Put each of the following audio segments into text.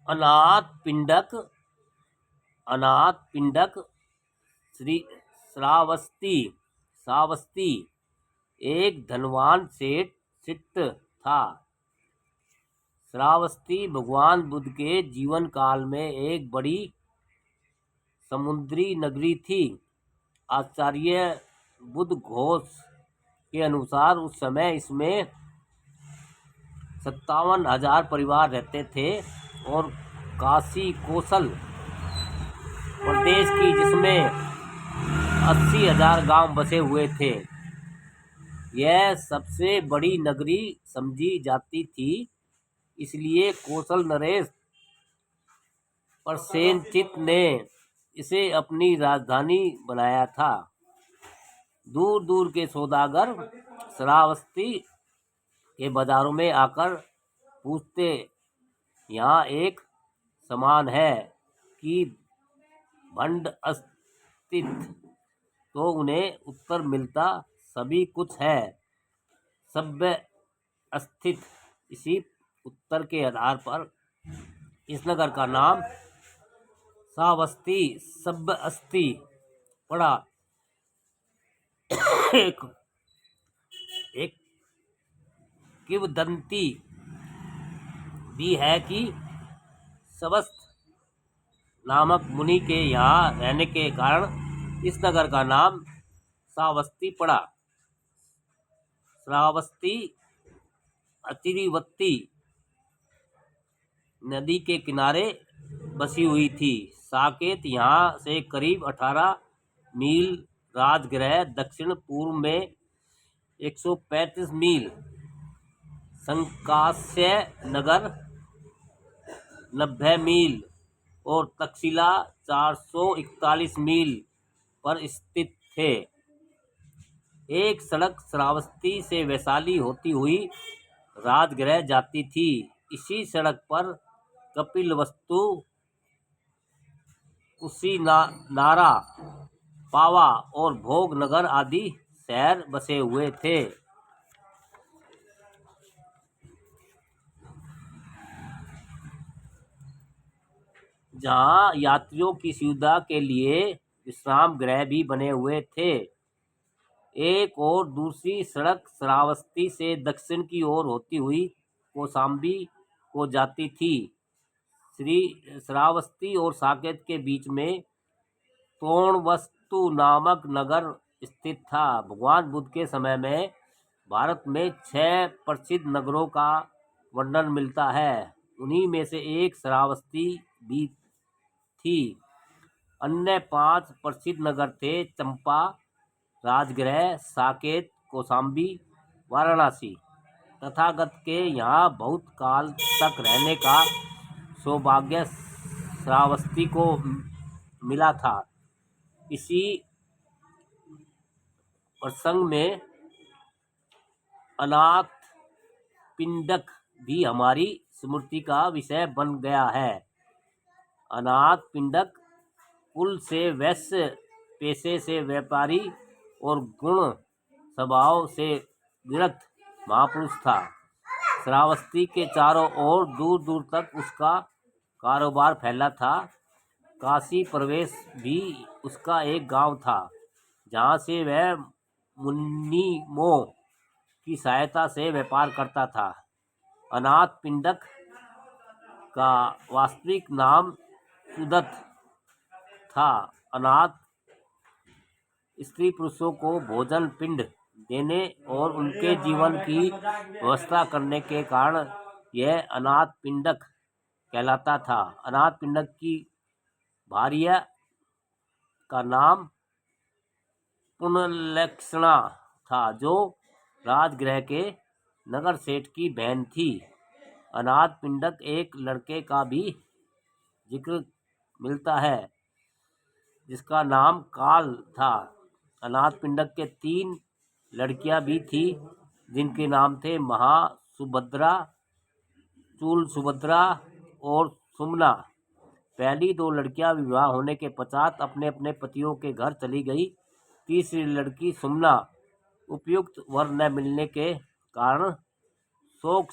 अनाथ पिंडक श्री श्रावस्ती एक धनवान सेठ था। श्रावस्ती भगवान बुद्ध के जीवन काल में एक बड़ी समुद्री नगरी थी। आचार्य बुद्ध घोष के अनुसार उस समय इसमें 57,000 परिवार रहते थे और काशी कोसल प्रदेश की जिसमें 80,000 गांव बसे हुए थे। यह सबसे बड़ी नगरी समझी जाती थी, इसलिए कोसल नरेश प्रसेनजित ने इसे अपनी राजधानी बनाया था। दूर दूर के सौदागर श्रावस्ती के बाजारों में आकर पूछते, यहाँ एक सामान है कि भंड अस्तित्व, तो उन्हें उत्तर मिलता, सभी कुछ है, सभ्य अस्तित्व। इसी उत्तर के आधार पर इस नगर का नाम श्रावस्ती सभ्य अस्ति पड़ा। एक किंवदंती भी है कि श्रावस्त नामक मुनि के यहाँ रहने के कारण इस नगर का नाम श्रावस्ती पड़ा। श्रावस्ती अचिरवती नदी के किनारे बसी हुई थी। साकेत यहाँ से करीब 18 मील, राजगृह दक्षिण पूर्व में 135 मील, संकास्य नगर 90 मील और तक्षशिला 441 मील पर स्थित थे। एक सड़क श्रावस्ती से वैशाली होती हुई राजगृह जाती थी। इसी सड़क पर कपिलवस्तु, कुशीनारा, पावा और भोगनगर आदि शहर बसे हुए थे। जहाँ यात्रियों की सुविधा के लिए विश्राम गृह भी बने हुए थे। एक और दूसरी सड़क श्रावस्ती से दक्षिण की ओर होती हुई कौशाम्बी को जाती थी। श्री श्रावस्ती और साकेत के बीच में तोरणवस्तु नामक नगर स्थित था। भगवान बुद्ध के समय में भारत में 6 प्रसिद्ध नगरों का वर्णन मिलता है। उन्हीं में से एक श्रावस्ती भी थी। अन्य 5 प्रसिद्ध नगर थे चंपा, राजगृह, साकेत, कौशाम्बी, वाराणसी। तथागत के यहाँ बहुत काल तक रहने का सौभाग्य श्रावस्ती को मिला था। इसी प्रसंग में अनाथ पिंडक भी हमारी स्मृति का विषय बन गया है। अनाथ पिंडक कुल से वैश्य, पेशे से व्यापारी और गुण स्वभाव से विरक्त महापुरुष था। श्रावस्ती के चारों ओर दूर दूर तक उसका कारोबार फैला था। काशी प्रवेश भी उसका एक गांव था, जहां से वह मुनिमों की सहायता से व्यापार करता था। अनाथ पिंडक का वास्तविक नाम सुदत्त था। अनाथ स्त्री पुरुषों को भोजन पिंड देने और उनके जीवन की व्यवस्था करने के कारण यह अनाथ पिंडक कहलाता था। अनाथ पिंडक की भार्या का नाम पुण्यलक्षणा था, जो राजगृह के नगर सेठ की बहन थी। अनाथ पिंडक एक लड़के का भी जिक्र मिलता है, जिसका नाम काल था। अनाथ पिंडक के 3 लड़कियां भी थी, जिनके नाम थे महासुभद्रा, चूल सुभद्रा और सुमना। पहली 2 लड़कियां विवाह होने के पश्चात अपने अपने पतियों के घर चली गई। तीसरी लड़की सुमना उपयुक्त वर न मिलने के कारण शोक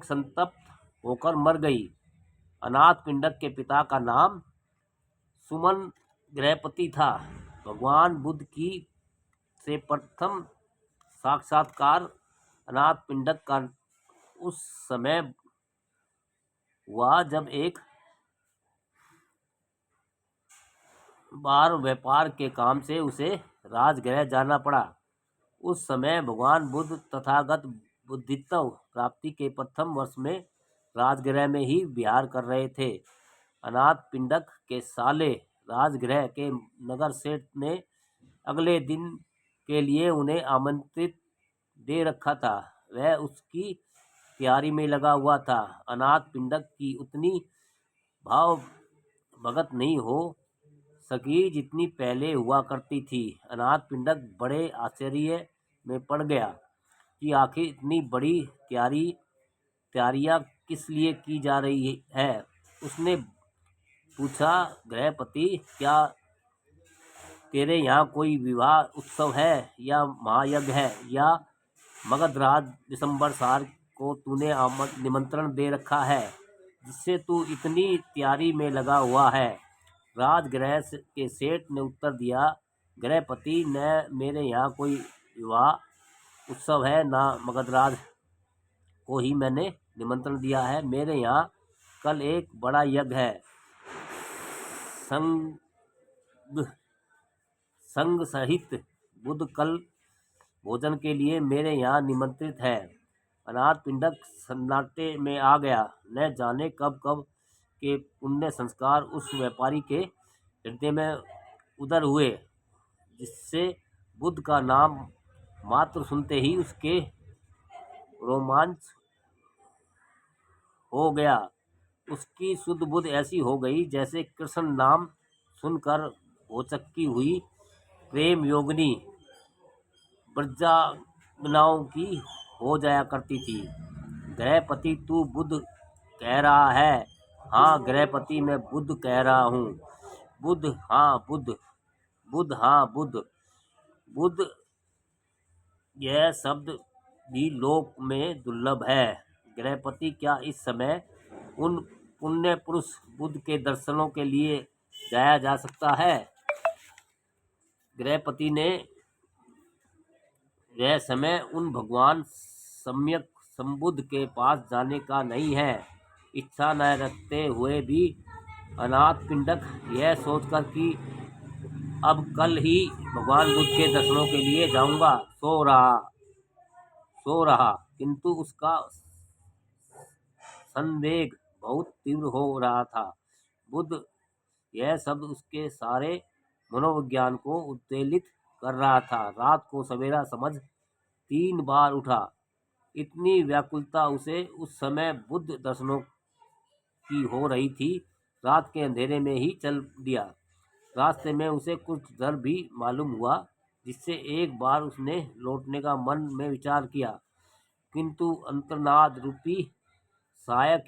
संतप्त होकर मर गई। अनाथ पिंडक के पिता का नाम सुमन गृहपति था। भगवान बुद्ध की से प्रथम साक्षात्कार अनाथ पिंडक का उस समय हुआ जब एक बार व्यापार के काम से उसे राजगृह जाना पड़ा। उस समय भगवान बुद्ध तथागत बुद्धित्व प्राप्ति के प्रथम वर्ष में राजगृह में ही विहार कर रहे थे। अनाथ पिंडक के साले राजगृह के नगर सेठ ने अगले दिन के लिए उन्हें आमंत्रित दे रखा था। वह उसकी तैयारी में लगा हुआ था। अनाथ पिंडक की उतनी भाव भगत नहीं हो सकी जितनी पहले हुआ करती थी। अनाथ पिंडक बड़े आश्चर्य में पड़ गया कि आखिर इतनी बड़ी तैयारियां किस लिए की जा रही है। उसने पूछा, गृहपति, क्या तेरे यहाँ कोई विवाह उत्सव है या महायज्ञ है, या मगधराज दिसंबर सार को तूने निमंत्रण दे रखा है जिससे तू इतनी तैयारी में लगा हुआ है? राजगृह के सेठ ने उत्तर दिया, गृहपति, न मेरे यहाँ कोई विवाह उत्सव है, ना मगधराज को ही मैंने निमंत्रण दिया है। मेरे यहाँ कल एक बड़ा यज्ञ है। संग सहित बुद्ध कल भोजन के लिए मेरे यहाँ निमंत्रित है। अनाथ पिंडक सन्नाटे में आ गया। न जाने कब कब के पुण्य संस्कार उस व्यापारी के हृदय में उदर हुए, जिससे बुद्ध का नाम मात्र सुनते ही उसके रोमांच हो गया। उसकी शुद्ध बुद्ध ऐसी हो गई जैसे कृष्ण नाम सुनकर भौचक्की हुई प्रेम योगिनी ब्रजांगनाओं की हो जाया करती थी। गृहपति, तू बुद्ध कह रहा है? हाँ गृहपति, मैं बुद्ध कह रहा हूँ। बुद्ध, हाँ बुद्ध। बुद्ध, हाँ बुद्ध। बुद्ध, यह शब्द भी लोक में दुर्लभ है। गृहपति, क्या इस समय उन पुण्य पुरुष बुद्ध के दर्शनों के लिए जाया जा सकता है? गृहपति ने, वह समय उन भगवान सम्यक संबुद्ध के पास जाने का नहीं है। इच्छा न रखते हुए भी अनाथ पिंडक यह सोचकर कि अब कल ही भगवान बुद्ध के दर्शनों के लिए जाऊंगा, सो रहा, किंतु उसका संवेग बहुत तीव्र हो रहा था। बुद्ध, यह शब्द उसके सारे मनोविज्ञान को उत्तेजित कर रहा था। रात को सवेरा समझ 3 बार उठा। इतनी व्याकुलता उसे उस समय बुद्ध दर्शनों की हो रही थी, रात के अंधेरे में ही चल दिया। रास्ते में उसे कुछ डर भी मालूम हुआ, जिससे एक बार उसने लौटने का मन में विचार किया, किंतु अंतर्नाद रूपी सहायक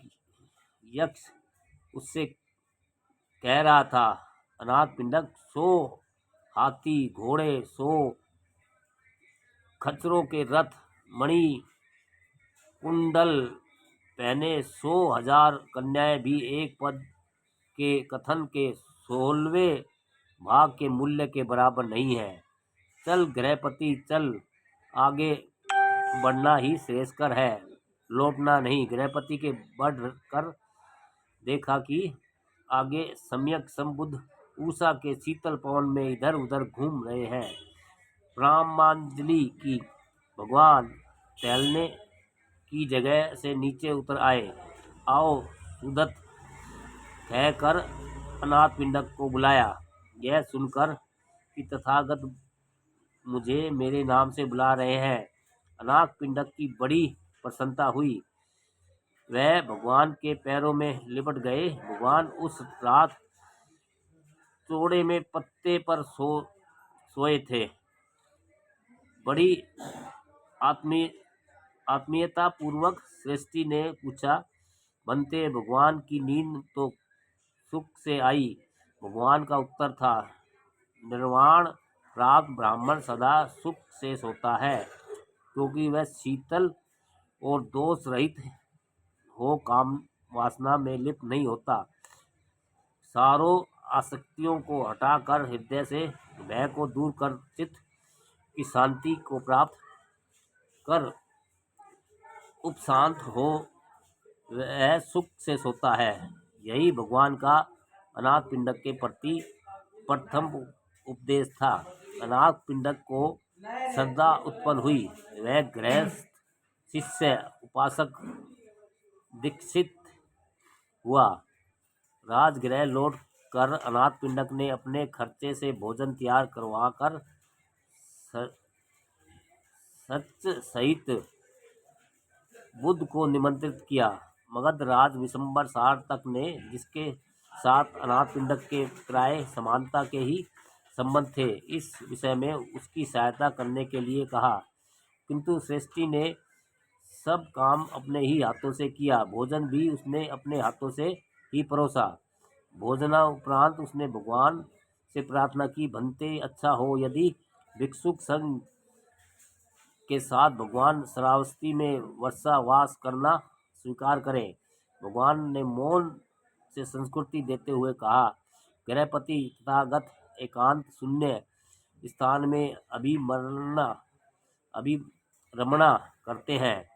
यक्ष उससे कह रहा था, अनाथ पिंडक, सो हाथी घोड़े, सो खच्चरों के रथ, मणि कुंडल पहने 100,000 कन्याएं भी एक पद के कथन के 16वें भाग के मूल्य के बराबर नहीं है। चल गृहपति चल, आगे बढ़ना ही श्रेयस्कर है, लौटना नहीं। गृहपति के बढ़ कर देखा कि आगे सम्यक संबुद्ध उषा के शीतल पवन में इधर उधर घूम रहे हैं। रामांजलि की। भगवान टहलने की जगह से नीचे उतर आए। आओ सुदत्त, कहकर अनाथ पिंडक को बुलाया। यह सुनकर कि तथागत मुझे मेरे नाम से बुला रहे हैं, अनाथ पिंडक की बड़ी प्रसन्नता हुई। वह भगवान के पैरों में लिपट गए। भगवान उस रात चौड़े में पत्ते पर सोए थे। बड़ी आत्मीयता पूर्वक सृष्टि ने पूछा, बनते भगवान की नींद तो सुख से आई? भगवान का उत्तर था, निर्वाण प्राप्त ब्राह्मण सदा सुख से सोता है, क्योंकि वह शीतल और दोष रहित हो काम वासना में लिप्त नहीं होता, सारों आसक्तियों को हटाकर हृदय से भय को दूर कर चित्त की शांति को प्राप्त कर उपशांत हो वह सुख से सोता है। यही भगवान का अनाथ पिंडक के प्रति प्रथम उपदेश था। अनाथ पिंडक को श्रद्धा उत्पन्न हुई। वह गृहस्थ शिष्य उपासक दीक्षित हुआ। राजगृह लौट कर अनाथ पिंडक ने अपने खर्चे से भोजन तैयार करवाकर सच सहित बुद्ध को निमंत्रित किया। मगध राज विशंबर सार्थक ने, जिसके साथ अनाथ पिंडक के प्राय समानता के ही संबंध थे, इस विषय में उसकी सहायता करने के लिए कहा, किंतु श्रेष्ठी ने सब काम अपने ही हाथों से किया। भोजन भी उसने अपने हाथों से ही परोसा। भोजनाउपरांत उसने भगवान से प्रार्थना की, बनते अच्छा हो यदि भिक्षुक संघ के साथ भगवान श्रावस्ती में वर्षावास करना स्वीकार करें। भगवान ने मौन से संस्कृति देते हुए कहा, गृहपति तथागत एकांत शून्य स्थान में अभिरमणा करते हैं।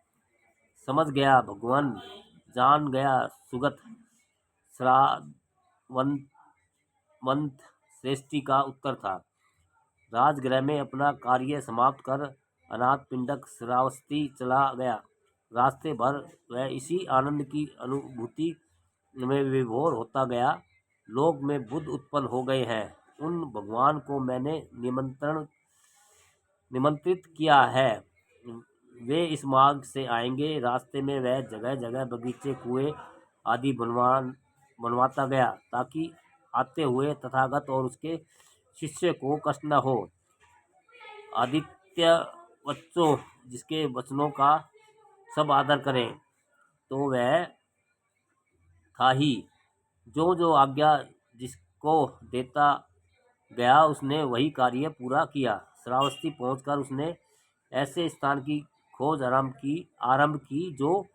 समझ गया भगवान, जान गया सुगत, श्रावंत श्रेष्ठी का उत्तर था। राजगृह में अपना कार्य समाप्त कर अनाथ पिंडक श्रावस्ती चला गया। रास्ते भर वह इसी आनंद की अनुभूति में विभोर होता गया। लोक में बुद्ध उत्पन्न हो गए हैं, उन भगवान को मैंने निमंत्रित किया है, वे इस मार्ग से आएंगे। रास्ते में वह जगह जगह बगीचे, कुएं आदि बनवाता गया, ताकि आते हुए तथागत और उसके शिष्य को कष्ट न हो। आदित्य बच्चों, जिसके वचनों का सब आदर करें, तो वह था ही। जो जो आज्ञा जिसको देता गया, उसने वही कार्य पूरा किया। श्रावस्ती पहुंचकर उसने ऐसे स्थान की खोज आरंभ की जो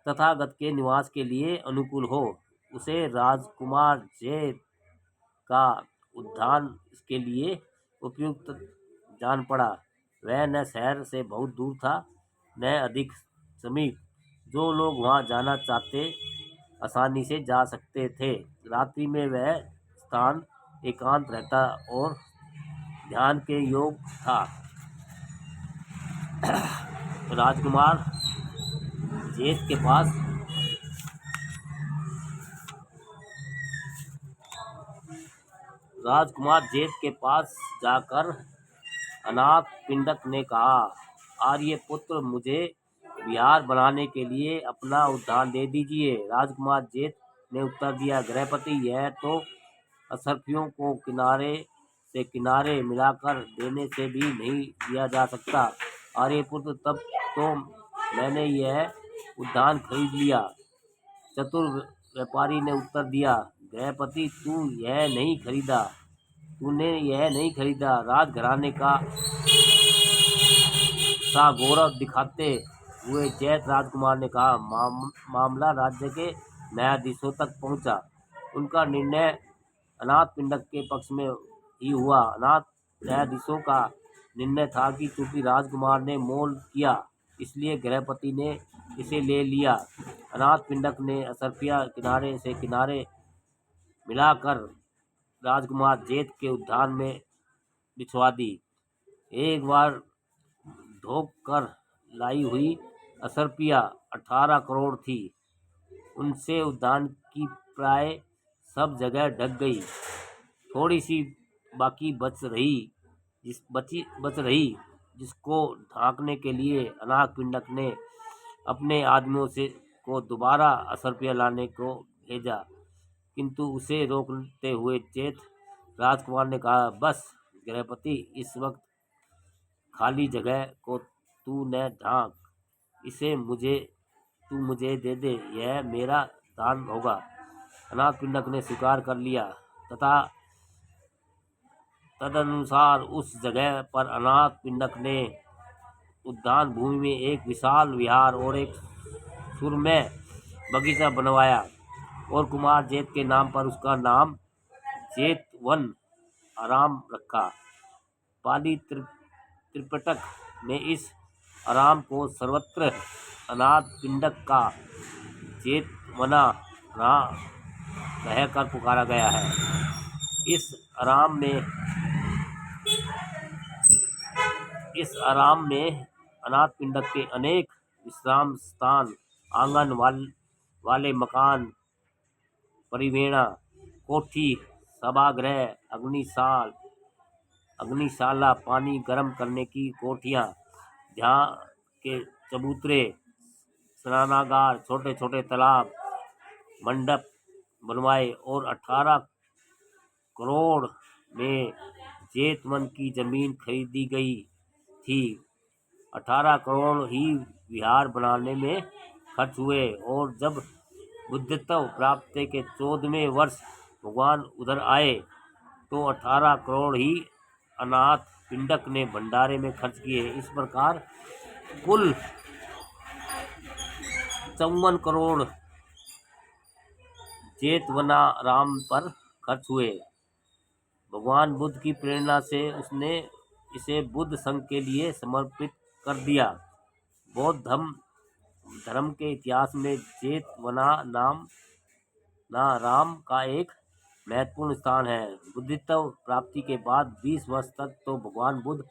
तथागत के निवास के लिए अनुकूल हो। उसे राजकुमार जैत का उद्यान इसके लिए उपयुक्त जान पड़ा। वह न शहर से बहुत दूर था, न अधिक समीप। जो लोग वहां जाना चाहते आसानी से जा सकते थे। रात्रि में वह स्थान एकांत रहता और ध्यान के योग था। राजकुमार जेठ के पास जाकर अनाथ पिंडक ने कहा, आर्यपुत्र, मुझे विहार बनाने के लिए अपना उद्यान दे दीजिए। राजकुमार जेठ ने उत्तर दिया, गृहपति, यह तो असरफियों को किनारे से किनारे मिलाकर देने से भी नहीं दिया जा सकता। आर्यपुत्र, तब तो मैंने यह उद्यान खरीद लिया। चतुर व्यापारी ने उत्तर दिया, गृहपति, तूने यह नहीं खरीदा। राजघराने का सा गौरव दिखाते हुए जैत राजकुमार ने कहा, मामला राज्य के न्यायाधीशों तक पहुंचा। उनका निर्णय अनाथ पिंडक के पक्ष में ही हुआ। अनाथ न्यायाधीशों का निर्णय था कि चूंकि राजकुमार ने मोल किया, इसलिए गृहपति ने इसे ले लिया। अनाथ पिंडक ने असरफियां किनारे से किनारे मिलाकर राजकुमार जेठ के उद्यान में बिछवा दी। एक बार धोख कर लाई हुई असरफियां 18 करोड़ थी। उनसे उद्यान की प्राय सब जगह ढक गई। थोड़ी सी बाकी बच रही, जिसको ढांकने के लिए अनाथ पिंडक ने अपने आदमियों को दोबारा असरफियां लाने को भेजा, किंतु उसे रोकते हुए जेठ राजकुमार ने कहा, बस गृहपति, इस वक्त खाली जगह को तू न ढांक, इसे तू मुझे दे दे, यह मेरा दान होगा। अनाथ पिंडक ने स्वीकार कर लिया तथा तदनुसार उस जगह पर अनाथ पिंडक ने उद्यान भूमि में एक विशाल विहार और एक सुरम्य बगीचा बनवाया और कुमार जेत के नाम पर उसका नाम जेतवन आराम रखा। पाली त्रिपिटक में इस आराम को सर्वत्र अनाथ पिंडक का जेतवना कहकर पुकारा गया है। इस आराम में अनाथ पिंडक के अनेक विश्राम स्थान, आंगन वाले मकान, परिवेणा, कोठी, सभागृह, अग्निशाला, पानी गर्म करने की कोठियाँ, ध्यान के चबूतरे, स्नानागार, छोटे छोटे तालाब, मंडप बनवाए और 18 करोड़ में जेतवन की जमीन खरीदी गई थी। 18 करोड़ ही विहार बनाने में खर्च हुए और जब बुद्धत्व प्राप्ति के 14वें वर्ष भगवान उधर आए तो 18 करोड़ ही अनाथ पिंडक ने भंडारे में खर्च किए। इस प्रकार कुल 54 करोड़ जेतवनाराम पर खर्च हुए। भगवान बुद्ध की प्रेरणा से उसने इसे बुद्ध संघ के लिए समर्पित कर दिया। बौद्ध धर्म के इतिहास में जेतवनाराम का एक महत्वपूर्ण स्थान है। बुद्धित्व प्राप्ति के बाद 20 वर्ष तक तो भगवान बुद्ध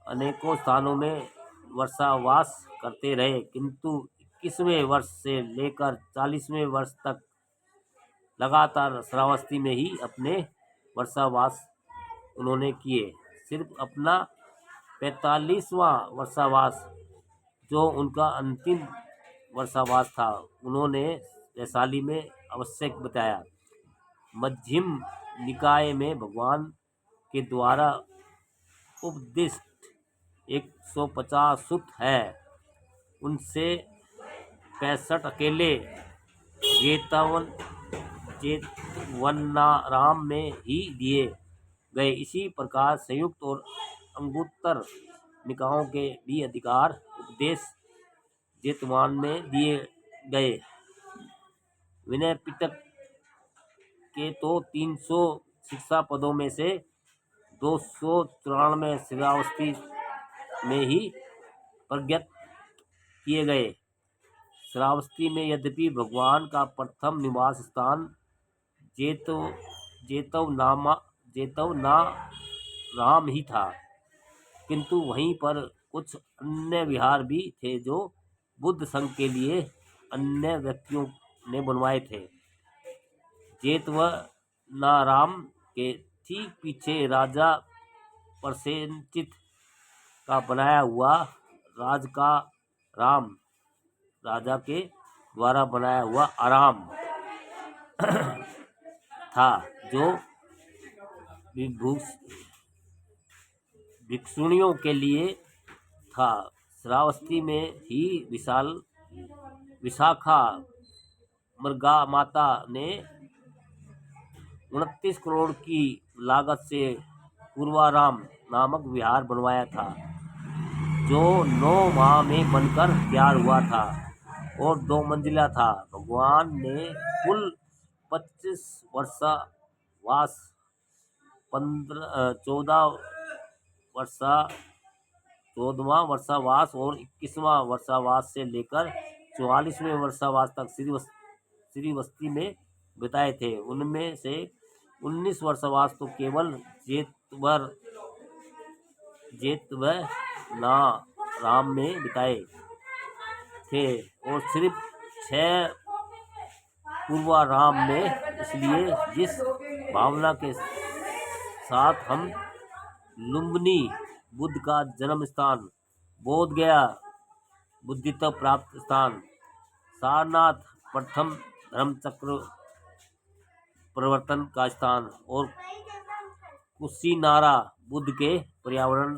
अनेकों स्थानों में वर्षावास करते रहे, किंतु 21वें वर्ष से लेकर 40वें वर्ष तक लगातार श्रावस्ती में ही अपने वर्षावास उन्होंने किए। सिर्फ अपना 45वां वर्षावास, जो उनका अंतिम वर्षावास था, उन्होंने वैशाली में आवश्यक बताया। मध्यम निकाय में भगवान के द्वारा उपदिष्ट 150 सुत है, उनसे 65 अकेले जेतवनाराम में ही दिए गए। इसी प्रकार संयुक्त और अंगुत्तर निकायों के भी अधिकार उपदेश जेतवन में दिए गए। विनय पिटक के तो 300 शिक्षा पदों में से 294 श्रावस्ती में ही प्रज्ञात किए गए। श्रावस्ती में यद्यपि भगवान का प्रथम निवास स्थान जेतवनाराम ही था, किंतु वहीं पर कुछ अन्य विहार भी थे जो बुद्ध संघ के लिए अन्य व्यक्तियों ने बनवाए थे। जेतवनाराम के ठीक पीछे राजा प्रसेनजित का बनाया हुआ राजा के द्वारा बनाया हुआ आराम था, जो भिक्षुणियों के लिए था। श्रावस्ती में ही विशाखा मृगा माता ने 29 करोड़ की लागत से पूर्वाराम नामक विहार बनवाया था, जो 9 माह में बनकर तैयार हुआ था और 2 मंजिला था। भगवान ने कुल 25 वर्षावास, 14वां वर्षावास और 21वां वर्षावास से लेकर 44वें वर्षावास तक श्रीवस्ती में बिताए थे। उनमें से 19 वर्षावास तो केवल जेतवनाराम में बिताए थे और सिर्फ 6 पूर्वाराम में। इसलिए जिस भावना के साथ हम लुम्बिनी बुद्ध का जन्म स्थान, बोध गया बुद्धित्व प्राप्त स्थान, सारनाथ प्रथम धर्मचक्र परिवर्तन का स्थान और कुशीनारा बुद्ध के पर्यावरण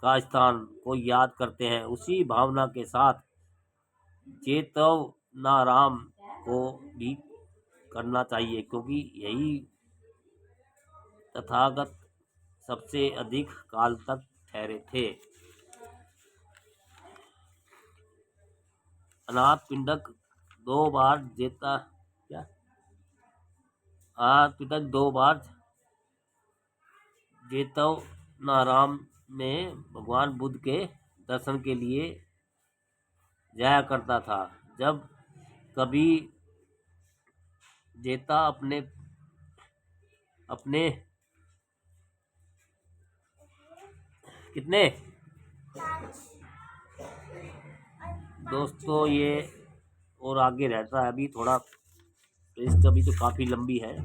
का स्थान को याद करते हैं, उसी भावना के साथ जेतवनाराम को भी करना चाहिए, क्योंकि यही तथागत सबसे अधिक काल तक ठहरे थे। अनाथ पिंडक 2 बार जेतवनाराम में भगवान बुद्ध के दर्शन के लिए जाया करता था। जब कभी जेता अपने कितने दोस्तों ये और आगे रहता है, अभी थोड़ा इसका भी तो काफ़ी लंबी है।